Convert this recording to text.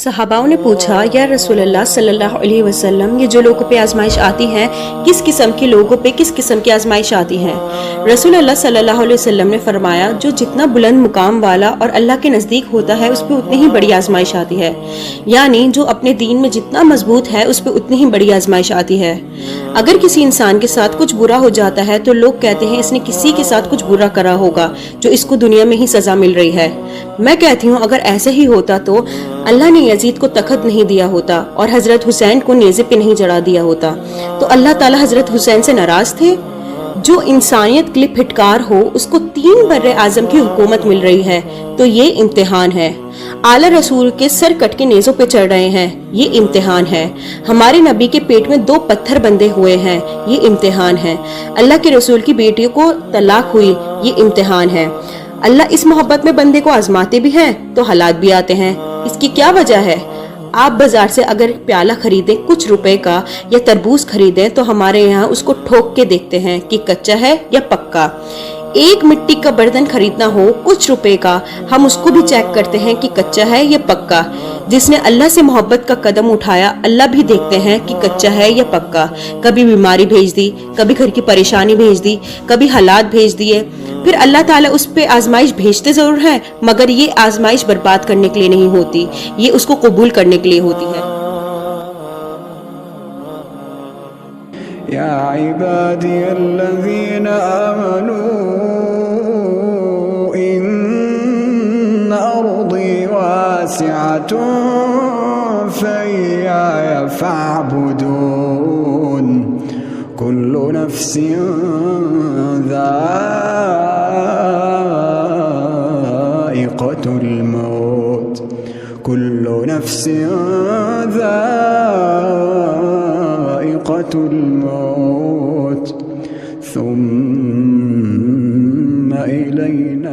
صحاباؤں نے پوچھا یا رسول اللہ صلی اللہ علیہ وسلم، یہ جو لوگوں پہ آزمائش آتی ہے کس قسم کے لوگوں پہ کس قسم کی آزمائش آتی ہیں؟ رسول اللہ صلی اللہ علیہ وسلم نے فرمایا جو جتنا بلند مقام والا اور اللہ کے نزدیک ہوتا ہے اس پہ اتنی ہی بڑی آزمائش آتی ہے، یعنی جو اپنے دین میں جتنا مضبوط ہے اس پہ اتنی ہی بڑی آزمائش آتی ہے۔ اگر کسی انسان کے ساتھ کچھ برا ہو جاتا ہے تو لوگ کہتے ہیں اس نے کسی کے ساتھ کچھ برا کرا ہوگا جو اس کو دنیا میں ہی سزا مل رہی ہے۔ میں کہتی ہوں اگر ایسے ہی ہوتا تو اللہ نے یزید کو تخت نہیں دیا ہوتا اور حضرت حسین کو نیزے پہ نہیں جڑا دیا ہوتا، تو اللہ تعالی حضرت حسین سے ناراض تھے؟ جو انسانیت کے لیے پھٹکار ہو اس کو 3 بر اعظم کی حکومت مل رہی ہے، تو یہ امتحان ہے۔ اعلی رسول کے سر کٹ کے نیزوں پہ چڑھ رہے ہیں، یہ امتحان ہے۔ ہمارے نبی کے پیٹ میں 2 پتھر بندھے ہوئے ہیں، یہ امتحان ہے۔ اللہ کے رسول کی بیٹیوں کو طلاق ہوئی، یہ امتحان ہے۔ اللہ اس محبت میں بندے کو آزماتے بھی ہیں تو حالات بھی آتے ہیں۔ اس کی کیا وجہ ہے؟ آپ بازار سے اگر پیالہ خریدیں کچھ روپے کا یا تربوز خریدیں تو ہمارے یہاں اس کو ٹھوک کے دیکھتے ہیں کہ کچا ہے یا پکا۔ ایک مٹی کا برتن خریدنا ہو کچھ روپے کا، ہم اس کو بھی چیک کرتے ہیں کہ کچا ہے یا پکا۔ جس نے اللہ سے محبت کا قدم اٹھایا اللہ بھی دیکھتے ہیں کہ کچا ہے یا پکا۔ کبھی بیماری بھیج دی، کبھی گھر کی پریشانی بھیج دی، کبھی حالات بھیج دیے، پھر اللہ تعالیٰ اس پہ آزمائش بھیجتے ضرور ہیں، مگر یہ آزمائش برباد کرنے کے لیے نہیں ہوتی، یہ اس کو قبول کرنے کے لیے ہوتی ہے۔ یا عبادی الذین آمنوا ان ارضی واسعة فإیایا فاعبدون کل نفس ذائقة الموت كل نفس ذائقة الموت ثم إلينا